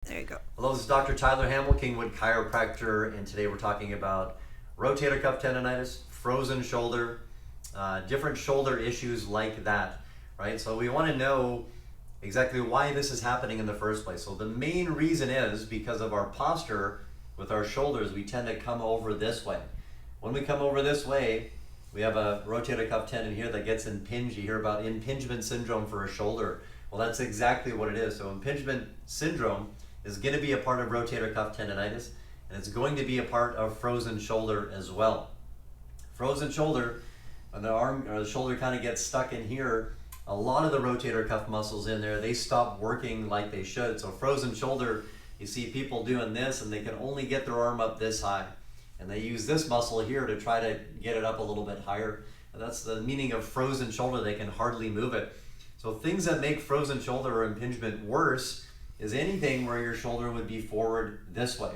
There you go. Hello, this is Dr. Tyler Hamel, Kingwood Chiropractor, and today we're talking about rotator cuff tendinitis, frozen shoulder, different shoulder issues like that, right? So we want to know exactly why this is happening in the first place. So the main reason is because of our posture with our shoulders. We tend to come over this way. When we come over this way, we have a rotator cuff tendon here that gets impinged. You hear about impingement syndrome for a shoulder. Well, that's exactly what it is. So impingement syndrome is going to be a part of rotator cuff tendinitis, and it's going to be a part of frozen shoulder as well. Frozen shoulder, when the arm or the shoulder kind of gets stuck in here, a lot of the rotator cuff muscles in there, they stop working like they should. So frozen shoulder, you see people doing this and they can only get their arm up this high. And they use this muscle here to try to get it up a little bit higher. And that's the meaning of frozen shoulder. They can hardly move it. So things that make frozen shoulder or impingement worse is anything where your shoulder would be forward this way.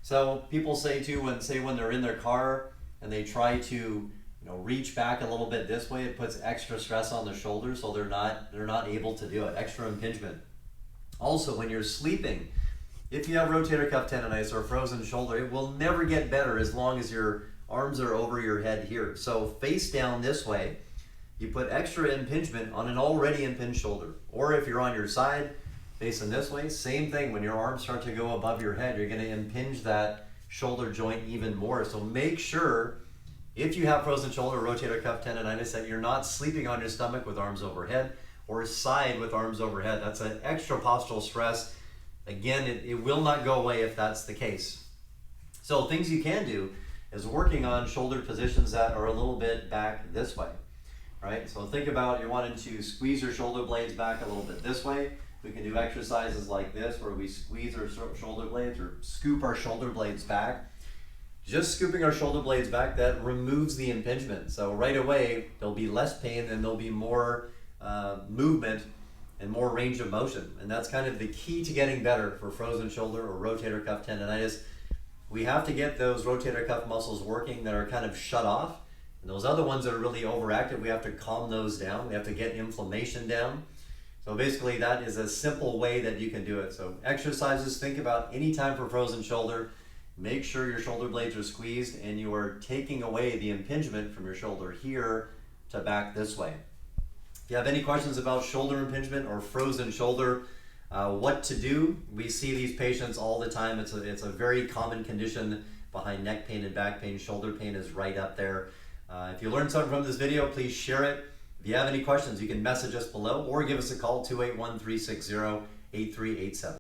So people say too, when they're in their car and they try to reach back a little bit this way, it puts extra stress on the shoulder, so they're not able to do it. Extra impingement. Also, when you're sleeping, if you have rotator cuff tendinitis or frozen shoulder, it will never get better as long as your arms are over your head here. So face down this way, you put extra impingement on an already impinged shoulder. Or if you're on your side, facing this way, same thing. When your arms start to go above your head, you're going to impinge that shoulder joint even more. So make sure, if you have frozen shoulder or rotator cuff tendinitis, that you're not sleeping on your stomach with arms overhead or side with arms overhead. That's an extra postural stress. Again, it will not go away if that's the case. So things you can do is working on shoulder positions that are a little bit back this way, right? So think about you're wanting to squeeze your shoulder blades back a little bit this way. We can do exercises like this where we squeeze our shoulder blades or scoop our shoulder blades back. Just scooping our shoulder blades back, that removes the impingement. So right away, there'll be less pain and there'll be more movement and more range of motion. And that's kind of the key to getting better for frozen shoulder or rotator cuff tendinitis. We have to get those rotator cuff muscles working that are kind of shut off. And those other ones that are really overactive, we have to calm those down. We have to get inflammation down. So basically that is a simple way that you can do it. So exercises, think about any time for frozen shoulder, make sure your shoulder blades are squeezed and you are taking away the impingement from your shoulder here to back this way. If you have any questions about shoulder impingement or frozen shoulder, what to do, we see these patients all the time. It's a very common condition behind neck pain and back pain. Shoulder pain is right up there. If you learned something from this video, please share it. If you have any questions, you can message us below or give us a call, 281-360-8387.